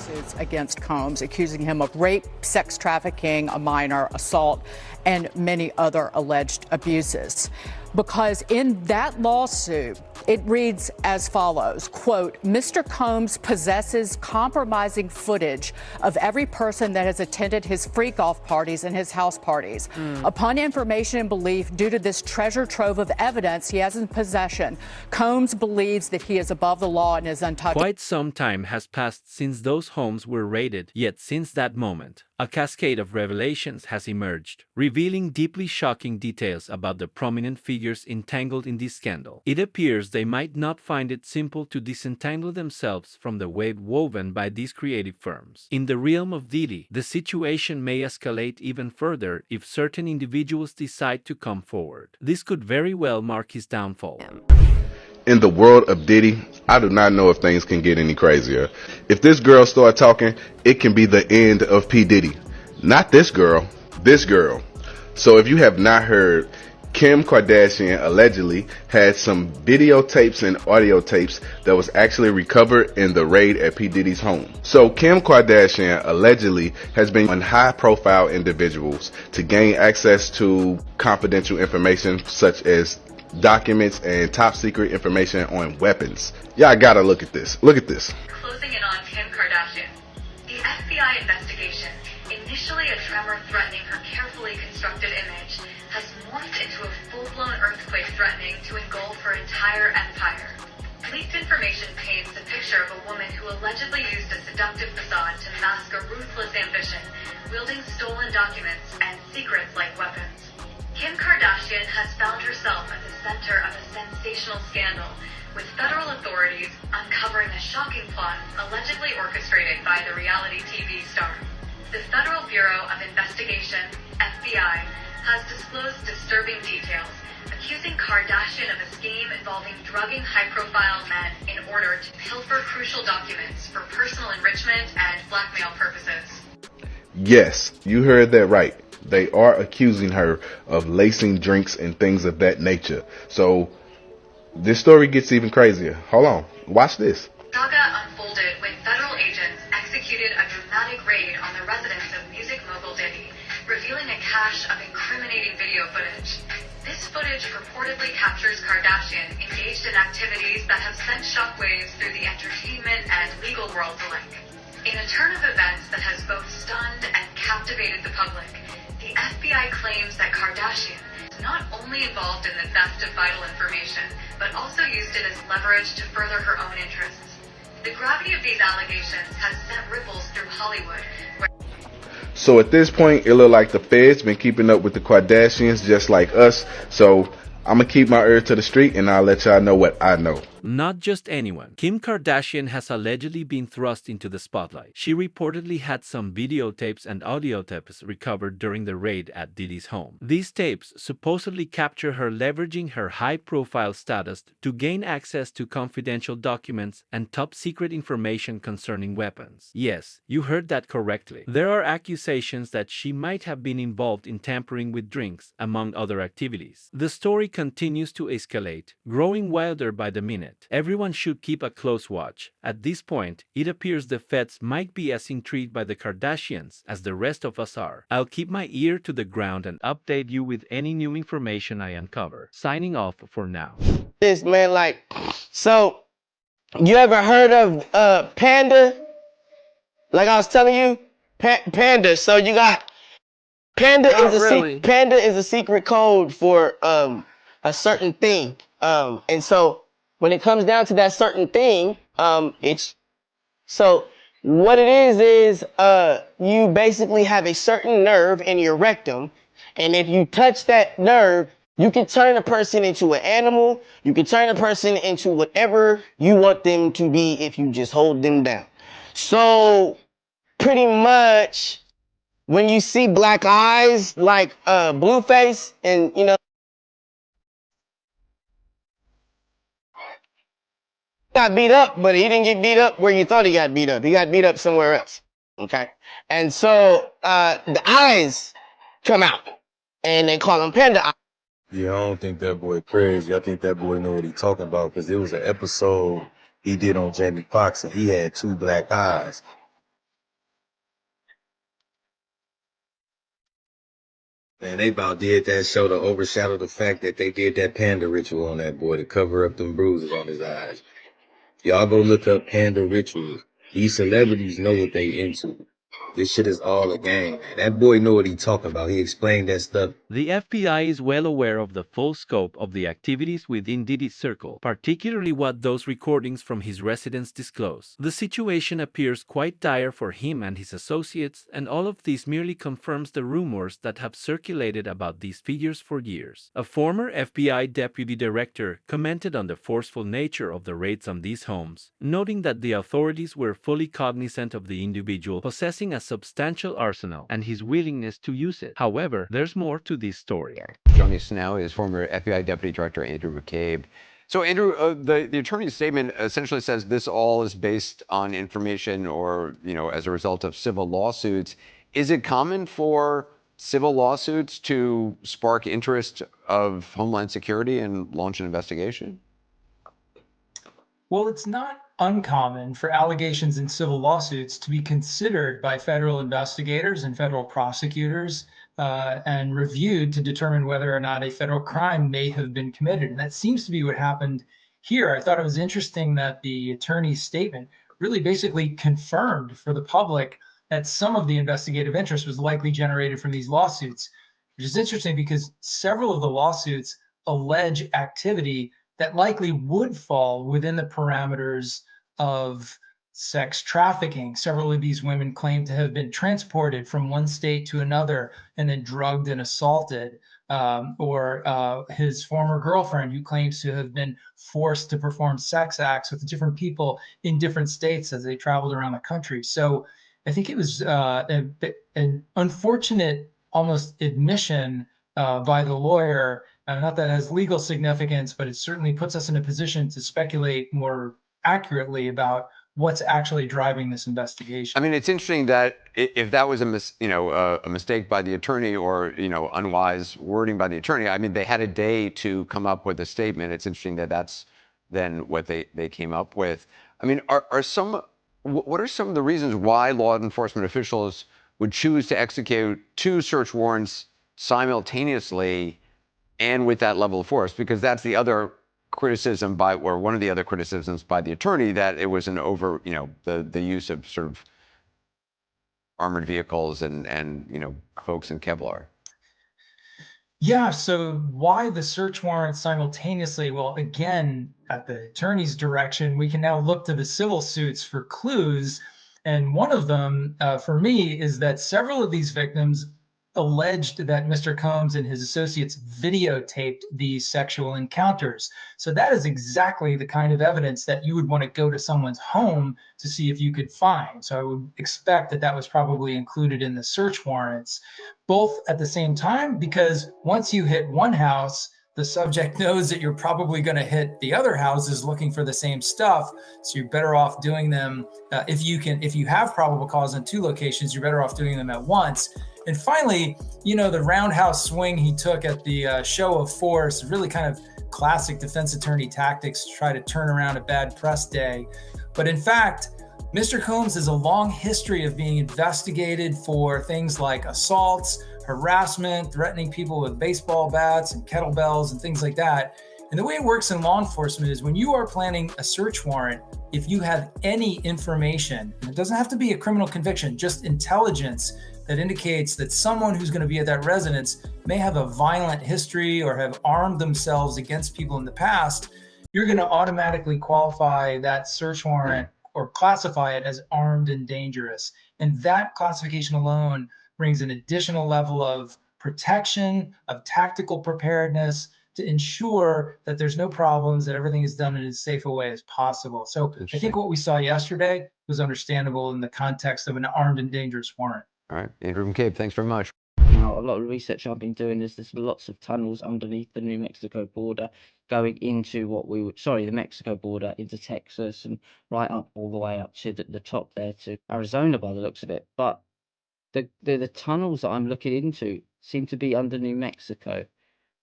lawsuits against Combs, accusing him of rape, sex trafficking, a minor, assault, and many other alleged abuses. Because in that lawsuit, it reads as follows, quote, Mr. Combs possesses compromising footage of every person that has attended his freak-off parties and his house parties. Upon information and belief, due to this treasure trove of evidence he has in possession, Combs believes that he is above the law and is untouchable. Quite some time has passed since those homes were raided, yet since that moment, a cascade of revelations has emerged, revealing deeply shocking details about the prominent figures entangled in this scandal. It appears they might not find it simple to disentangle themselves from the web woven by these creative firms. In the realm of Diddy, the situation may escalate even further if certain individuals decide to come forward. This could very well mark his downfall. In the world of Diddy, I do not know if things can get any crazier. If this girl start talking, it can be the end of P. Diddy. Not this girl, this girl. So if you have not heard, Kim Kardashian allegedly had some videotapes and audio tapes that was actually recovered in the raid at P. Diddy's home. So Kim Kardashian allegedly has been on high-profile individuals to gain access to confidential information such as documents and top secret information on weapons. Y'all gotta look at this. Look at this. Closing in on Kim Kardashian. The FBI investigation, initially a tremor threatening her carefully constructed image, has morphed into a full-blown earthquake threatening to engulf her entire empire. Leaked information paints a picture of a woman who allegedly used a seductive facade to mask a ruthless ambition, wielding stolen documents and secrets like weapons. Kim Kardashian has found herself at the center of a sensational scandal, with federal authorities uncovering a shocking plot allegedly orchestrated by the reality TV star. The Federal Bureau of Investigation, FBI, has disclosed disturbing details, accusing Kardashian of a scheme involving drugging high-profile men in order to pilfer crucial documents for personal enrichment and blackmail purposes. Yes, you heard that right. They are accusing her of lacing drinks and things of that nature. So this story gets even crazier. Hold on. Watch this. Saga unfolded when federal agents executed a dramatic raid on the residence of music mogul Diddy, revealing a cache of incriminating video footage. This footage purportedly captures Kardashian engaged in activities that have sent shockwaves through the entertainment and legal worlds alike. In a turn of events that has both stunned and captivated the public, the FBI claims that Kardashian is not only involved in the theft of vital information, but also used it as leverage to further her own interests. The gravity of these allegations has sent ripples through Hollywood, where So at this point, it look like the feds been keeping up with the Kardashians just like us. So I'm gonna keep my ear to the street and I'll let y'all know what I know. Not just anyone. Kim Kardashian has allegedly been thrust into the spotlight. She reportedly had some videotapes and audio tapes recovered during the raid at Diddy's home. These tapes supposedly capture her leveraging her high-profile status to gain access to confidential documents and top-secret information concerning weapons. Yes, you heard that correctly. There are accusations that she might have been involved in tampering with drinks, among other activities. The story continues to escalate, growing wilder by the minute. Everyone should keep a close watch. At this point, it appears the feds might be as intrigued by the Kardashians as the rest of us are. I'll keep my ear to the ground and update you with any new information I uncover. Signing off for now. This man, like, so you ever heard of Panda? Like I was telling you, Panda. So you got Panda Panda is a secret code for a certain thing. And so when it comes down to that certain thing, it's so what it is you basically have a certain nerve in your rectum, and if you touch that nerve, you can turn a person into an animal. You can turn a person into whatever you want them to be if you just hold them down. So pretty much when you see black eyes like Blueface, and you know, got beat up, but he didn't get beat up where you thought he got beat up. He got beat up somewhere else. Okay. And so the eyes come out and they call them panda eyes. Yeah, I don't think that boy crazy. I think that boy know what he talking about, because there was an episode he did on Jamie Foxx and he had two black eyes. Man, they about did that show to overshadow the fact that they did that panda ritual on that boy to cover up them bruises on his eyes. Y'all go look up panda rituals. These celebrities know what they into. This shit is all a game, man. That boy know what he talking about. He explained that stuff. The FBI is well aware of the full scope of the activities within Diddy's circle, particularly what those recordings from his residence disclose. The situation appears quite dire for him and his associates, and all of this merely confirms the rumors that have circulated about these figures for years. A former FBI deputy director commented on the forceful nature of the raids on these homes, noting that the authorities were fully cognizant of the individual possessing a substantial arsenal and his willingness to use it. However, there's more to this story. Joining us now is former FBI Deputy Director Andrew McCabe. So, Andrew, the attorney's statement essentially says this all is based on information or, as a result of civil lawsuits. Is it common for civil lawsuits to spark interest of Homeland Security and launch an investigation? Well, it's not uncommon for allegations in civil lawsuits to be considered by federal investigators and federal prosecutors and reviewed to determine whether or not a federal crime may have been committed. And that seems to be what happened here. I thought it was interesting that the attorney's statement really basically confirmed for the public that some of the investigative interest was likely generated from these lawsuits, which is interesting because several of the lawsuits allege activity that likely would fall within the parameters of sex trafficking. Several of these women claim to have been transported from one state to another and then drugged and assaulted, or his former girlfriend who claims to have been forced to perform sex acts with different people in different states as they traveled around the country. So I think it was an unfortunate almost admission by the lawyer. Not that it has legal significance, but it certainly puts us in a position to speculate more accurately about what's actually driving this investigation. I mean, it's interesting that if that was a mistake by the attorney or unwise wording by the attorney, I mean, they had a day to come up with a statement. It's interesting that that's then what they came up with. I mean, what are some of the reasons why law enforcement officials would choose to execute 2 search warrants simultaneously and with that level of force? Because that's the other criticism or one of the other criticisms by the attorney, that it was an over, the use of sort of armored vehicles and folks in Kevlar. Yeah, so why the search warrant simultaneously? Well, again, at the attorney's direction, we can now look to the civil suits for clues. And one of them, for me, is that several of these victims alleged that Mr. Combs and his associates videotaped these sexual encounters. So that is exactly the kind of evidence that you would want to go to someone's home to see if you could find. So I would expect that that was probably included in the search warrants, both at the same time, because once you hit one house, the subject knows that you're probably going to hit the other houses looking for the same stuff. So you're better off doing them if you have probable cause in 2 locations, you're better off doing them at once. And finally, the roundhouse swing he took at the show of force, really kind of classic defense attorney tactics to try to turn around a bad press day. But in fact, Mr. Combs has a long history of being investigated for things like assaults, harassment, threatening people with baseball bats and kettlebells and things like that. And the way it works in law enforcement is when you are planning a search warrant, if you have any information, and it doesn't have to be a criminal conviction, just intelligence that indicates that someone who's going to be at that residence may have a violent history or have armed themselves against people in the past, you're going to automatically qualify that search warrant or classify it as armed and dangerous. And that classification alone brings an additional level of protection, of tactical preparedness to ensure that there's no problems, that everything is done in as safe a way as possible. So I think what we saw yesterday was understandable in the context of an armed and dangerous warrant. All right, Andrew McCabe, thanks very much. Now, a lot of the research I've been doing is there's lots of tunnels underneath the New Mexico border going into the Mexico border into Texas and right up all the way up to the top there to Arizona by the looks of it. But the tunnels that I'm looking into seem to be under New Mexico.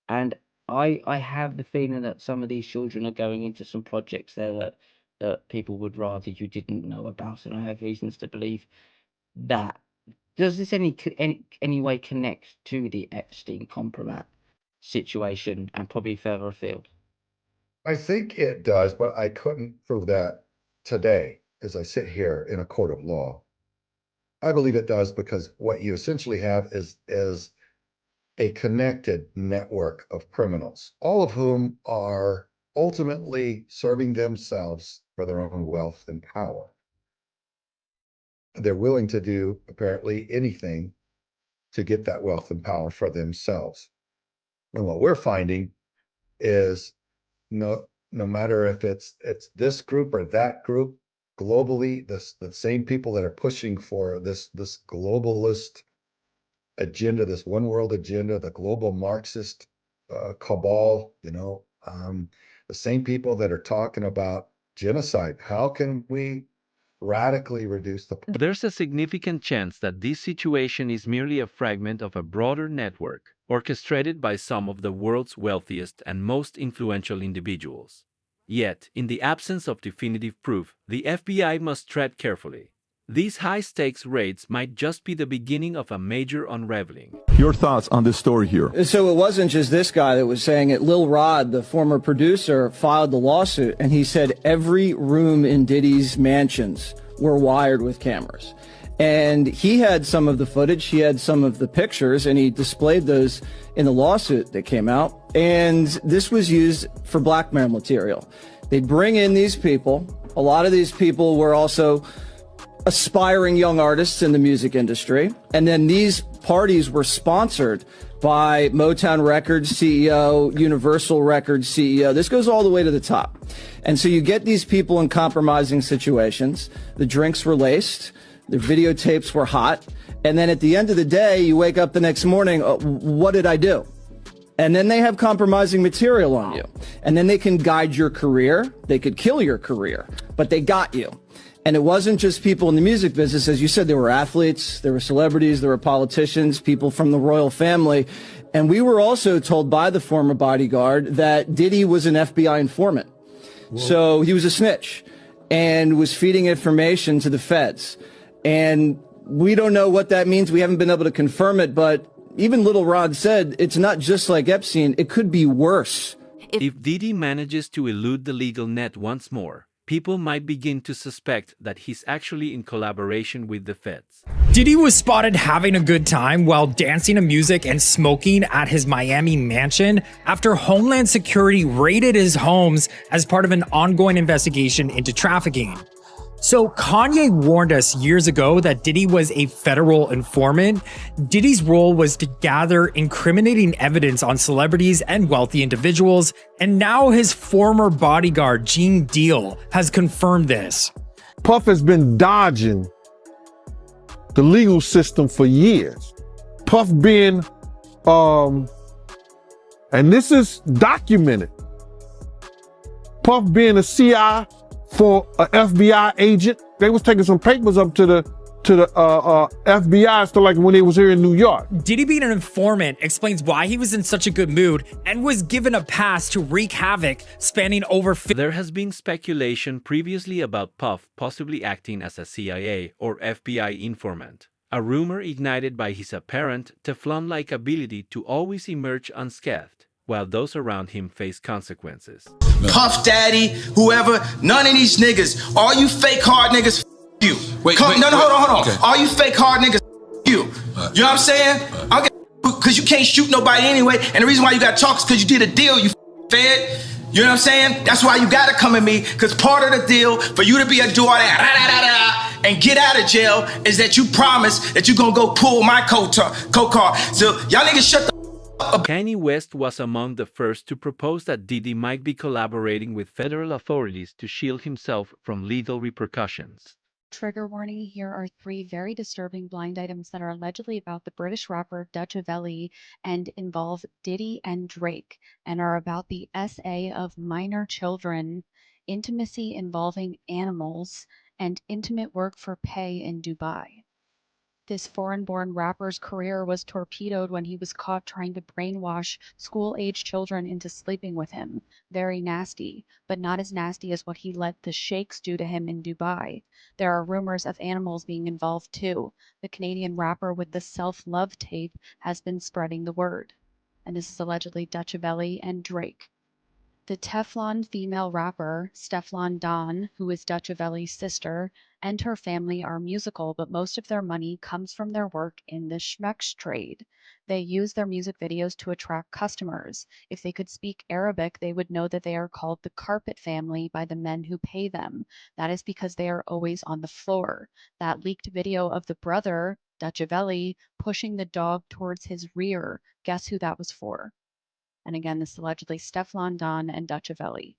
And I have the feeling that some of these children are going into some projects there that people would rather you didn't know about. And I have reasons to believe that Does this any way connect to the Epstein compromise situation and probably further afield? I think it does, but I couldn't prove that today as I sit here in a court of law. I believe it does because what you essentially have is a connected network of criminals, all of whom are ultimately serving themselves for their own wealth and power. They're willing to do apparently anything to get that wealth and power for themselves. And what we're finding is no matter if it's this group or that group, globally, the same people that are pushing for this globalist agenda, this one world agenda, the global Marxist cabal, the same people that are talking about genocide. How can we radically reduce the There's a significant chance that this situation is merely a fragment of a broader network orchestrated by some of the world's wealthiest and most influential individuals. Yet, in the absence of definitive proof, the FBI must tread carefully. These high-stakes raids might just be the beginning of a major unraveling. Your thoughts on this story here? So it wasn't just this guy that was saying it. Lil Rod, the former producer, filed the lawsuit, and he said every room in Diddy's mansions were wired with cameras. And he had some of the footage, he had some of the pictures, and he displayed those in the lawsuit that came out. And this was used for blackmail material. They'd bring in these people. A lot of these people were also aspiring young artists in the music industry. And then these parties were sponsored by Motown Records CEO, Universal Records CEO. This goes all the way to the top. And so you get these people in compromising situations. The drinks were laced. The videotapes were hot. And then at the end of the day, you wake up the next morning, what did I do? And then they have compromising material on you. And then they can guide your career. They could kill your career, but they got you. And it wasn't just people in the music business. As you said, there were athletes, there were celebrities, there were politicians, people from the royal family. And we were also told by the former bodyguard that Diddy was an FBI informant. Whoa. So he was a snitch and was feeding information to the feds. And we don't know what that means. We haven't been able to confirm it. But even Little Rod said it's not just like Epstein. It could be worse. If Diddy manages to elude the legal net once more, people might begin to suspect that he's actually in collaboration with the feds. Diddy was spotted having a good time while dancing to music and smoking at his Miami mansion after Homeland Security raided his homes as part of an ongoing investigation into trafficking. So Kanye warned us years ago that Diddy was a federal informant. Diddy's role was to gather incriminating evidence on celebrities and wealthy individuals, and now his former bodyguard, Gene Deal, has confirmed this. Puff has been dodging the legal system for years. Puff being, and this is documented, Puff being a CI for an FBI agent. They was taking some papers up to the FBI, so like when they was here in New York. Diddy being an informant explains why he was in such a good mood and was given a pass to wreak havoc spanning over. There has been speculation previously about Puff possibly acting as a CIA or FBI informant, a rumor ignited by his apparent Teflon-like ability to always emerge unscathed, while those around him face consequences. Puff Daddy, whoever, none of these niggas, all you fake hard niggas, you. Hold on. Okay. All you fake hard niggas, you. You know what I'm saying? Because you can't shoot nobody anyway, and the reason why you got to talk is because you did a deal, you fed. You know what I'm saying? That's why you got to come at me, because part of the deal for you to be a do all that, and get out of jail is that you promise that you're going to go pull my coat car. So y'all niggas shut the Kanye West was among the first to propose that Diddy might be collaborating with federal authorities to shield himself from legal repercussions. Trigger warning, here are 3 very disturbing blind items that are allegedly about the British rapper Dutch Avelli and involve Diddy and Drake and are about the SA of minor children, intimacy involving animals, and intimate work for pay in Dubai. This foreign-born rapper's career was torpedoed when he was caught trying to brainwash school-age children into sleeping with him. Very nasty, but not as nasty as what he let the sheikhs do to him in Dubai. There are rumors of animals being involved too. The Canadian rapper with the self-love tape has been spreading the word. And this is allegedly Dutchavelli and Drake. The Teflon female rapper, Stefflon Don, who is Dutchavelli's sister, and her family are musical, but most of their money comes from their work in the schmex trade. They use their music videos to attract customers. If they could speak Arabic, they would know that they are called the carpet family by the men who pay them. That is because they are always on the floor. That leaked video of the brother, Dutchavelli, pushing the dog towards his rear, guess who that was for? And again, this is allegedly Stefflon Don and Dutchavelli.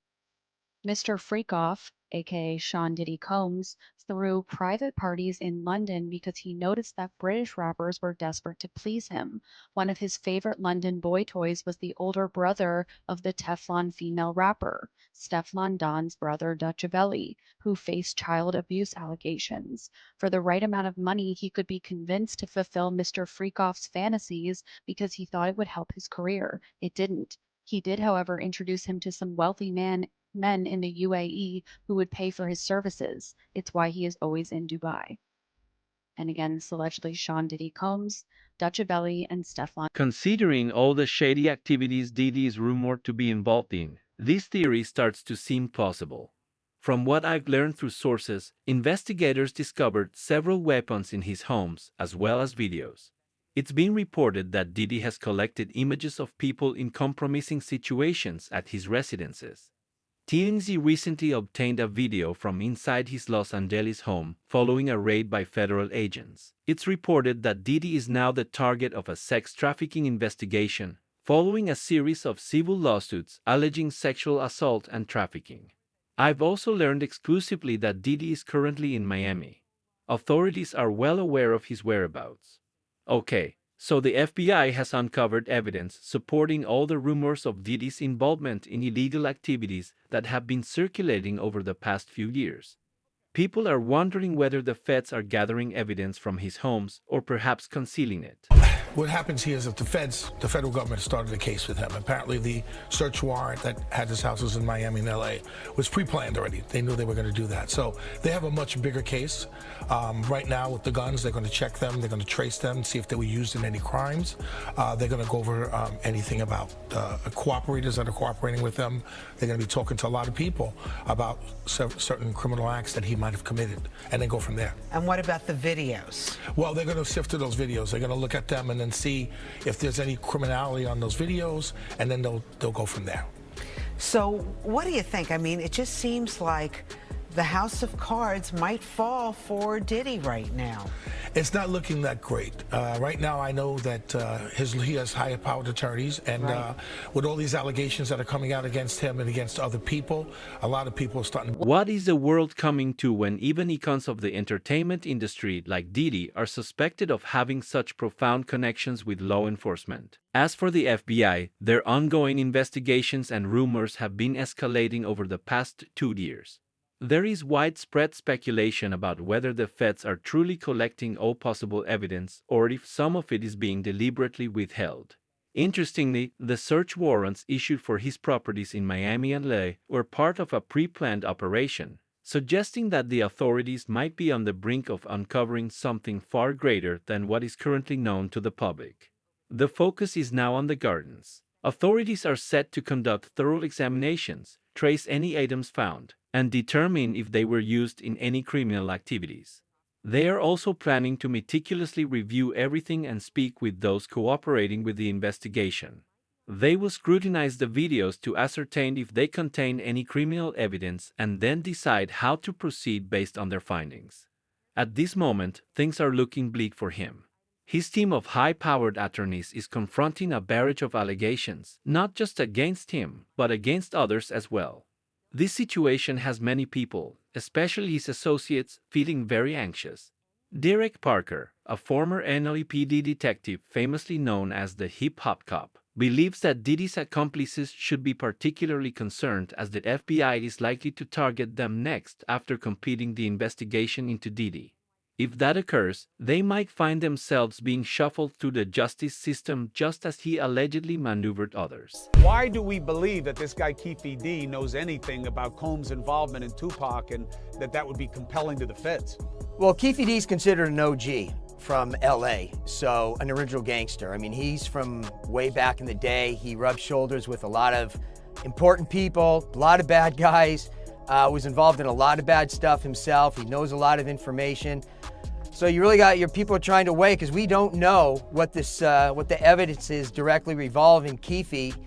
Mr. Freakoff, aka Sean Diddy Combs, threw private parties in London because he noticed that British rappers were desperate to please him. One of his favorite London boy toys was the older brother of the Teflon female rapper, Stefflon Don's brother Dutchavelli, who faced child abuse allegations. For the right amount of money, he could be convinced to fulfill Mr. Freakoff's fantasies because he thought it would help his career. It didn't. He did, however, introduce him to some wealthy men in the UAE who would pay for his services. It's why he is always in Dubai. And again, this allegedly Sean Diddy Combs, Dutchavelli, and Stefflon. Considering all the shady activities Diddy is rumored to be involved in, this theory starts to seem plausible. From what I've learned through sources, investigators discovered several weapons in his homes as well as videos. It's been reported that Diddy has collected images of people in compromising situations at his residences. TMZ recently obtained a video from inside his Los Angeles home following a raid by federal agents. It's reported that Diddy is now the target of a sex trafficking investigation, following a series of civil lawsuits alleging sexual assault and trafficking. I've also learned exclusively that Diddy is currently in Miami. Authorities are well aware of his whereabouts. Okay. So the FBI has uncovered evidence supporting all the rumors of Diddy's involvement in illegal activities that have been circulating over the past few years. People are wondering whether the feds are gathering evidence from his homes or perhaps concealing it. What happens here is that the federal government started a case with him. Apparently the search warrant that had his houses in Miami and LA was pre-planned already. They knew they were going to do that. So they have a much bigger case. Right now with the guns, they're going to check them. They're going to trace them, see if they were used in any crimes. They're going to go over anything about cooperators that are cooperating with them. They're going to be talking to a lot of people about certain criminal acts that he might have committed, and then go from there. And what about the videos? Well, they're going to sift through those videos. They're going to look at them and then see if there's any criminality on those videos, and then they'll go from there. So what do you think? I mean, it just seems like the house of cards might fall for Diddy right now. It's not looking that great. Right now, I know that he has high-powered attorneys, and with all these allegations that are coming out against him and against other people, a lot of people are starting. What is the world coming to when even icons of the entertainment industry like Diddy are suspected of having such profound connections with law enforcement? As for the FBI, their ongoing investigations and rumors have been escalating over the past 2 years. There is widespread speculation about whether the feds are truly collecting all possible evidence or if some of it is being deliberately withheld. Interestingly, the search warrants issued for his properties in Miami and LA were part of a pre-planned operation, suggesting that the authorities might be on the brink of uncovering something far greater than what is currently known to the public. The focus is now on the gardens. Authorities are set to conduct thorough examinations, trace any items found, and determine if they were used in any criminal activities. They are also planning to meticulously review everything and speak with those cooperating with the investigation. They will scrutinize the videos to ascertain if they contain any criminal evidence and then decide how to proceed based on their findings. At this moment, things are looking bleak for him. His team of high-powered attorneys is confronting a barrage of allegations, not just against him, but against others as well. This situation has many people, especially his associates, feeling very anxious. Derek Parker, a former NLEPD detective famously known as the hip-hop cop, believes that Diddy's accomplices should be particularly concerned as the FBI is likely to target them next after completing the investigation into Diddy. If that occurs, they might find themselves being shuffled through the justice system just as he allegedly maneuvered others. Why do we believe that this guy Keefe D knows anything about Combs' involvement in Tupac and that would be compelling to the feds? Well, Keefe D is considered an OG from LA, so an original gangster. I mean, he's from way back in the day. He rubbed shoulders with a lot of important people, a lot of bad guys, was involved in a lot of bad stuff himself. He knows a lot of information. So you really got your people trying to weigh, because we don't know what this, what the evidence is directly revolving Keefe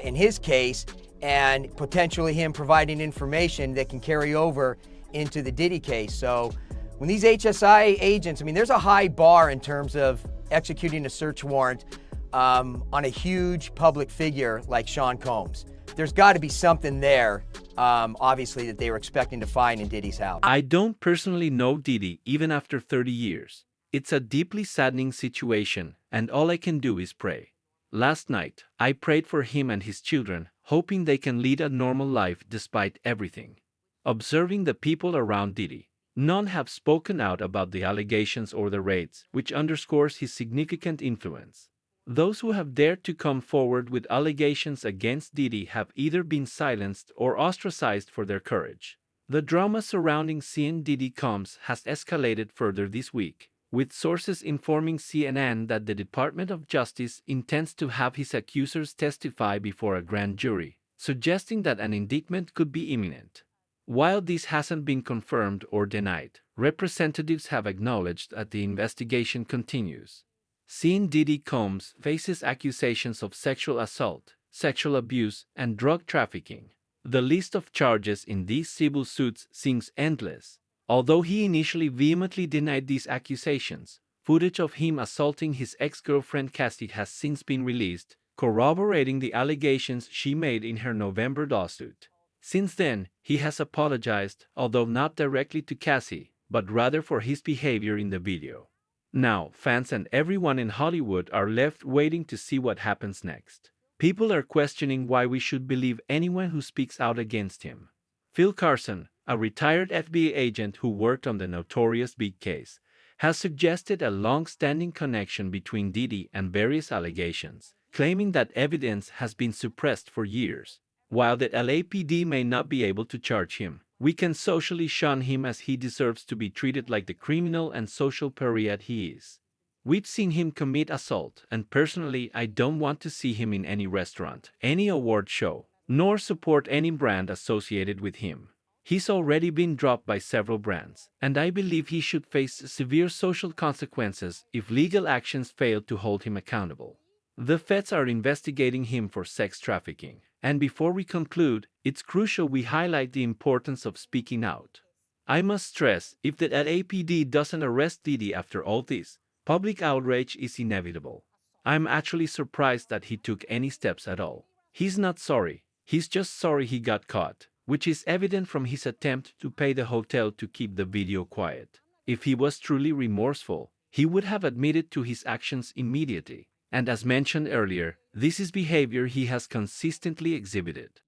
in his case, and potentially him providing information that can carry over into the Diddy case. So when these HSI agents, I mean, there's a high bar in terms of executing a search warrant on a huge public figure like Sean Combs. There's got to be something there, obviously, that they were expecting to find in Diddy's house. I don't personally know Diddy even after 30 years. It's a deeply saddening situation, and all I can do is pray. Last night, I prayed for him and his children, hoping they can lead a normal life despite everything. Observing the people around Diddy, none have spoken out about the allegations or the raids, which underscores his significant influence. Those who have dared to come forward with allegations against Diddy have either been silenced or ostracized for their courage. The drama surrounding seeing Diddy Combs has escalated further this week, with sources informing CNN that the Department of Justice intends to have his accusers testify before a grand jury, suggesting that an indictment could be imminent. While this hasn't been confirmed or denied, representatives have acknowledged that the investigation continues. Seeing Diddy Combs faces accusations of sexual assault, sexual abuse, and drug trafficking. The list of charges in these civil suits seems endless. Although he initially vehemently denied these accusations, footage of him assaulting his ex-girlfriend Cassie has since been released, corroborating the allegations she made in her November lawsuit. Since then, he has apologized, although not directly to Cassie, but rather for his behavior in the video. Now, fans and everyone in Hollywood are left waiting to see what happens next. People are questioning why we should believe anyone who speaks out against him. Phil Carson, a retired FBI agent who worked on the notorious Big case, has suggested a long-standing connection between Diddy and various allegations, claiming that evidence has been suppressed for years. While the LAPD may not be able to charge him, we can socially shun him as he deserves to be treated like the criminal and social pariah he is. We've seen him commit assault, and personally I don't want to see him in any restaurant, any award show, nor support any brand associated with him. He's already been dropped by several brands, and I believe he should face severe social consequences if legal actions fail to hold him accountable. The feds are investigating him for sex trafficking, and before we conclude, it's crucial we highlight the importance of speaking out. I must stress, if the LAPD doesn't arrest Diddy after all this, public outrage is inevitable. I'm actually surprised that he took any steps at all. He's not sorry, he's just sorry he got caught, which is evident from his attempt to pay the hotel to keep the video quiet. If he was truly remorseful, he would have admitted to his actions immediately. And as mentioned earlier, this is behavior he has consistently exhibited.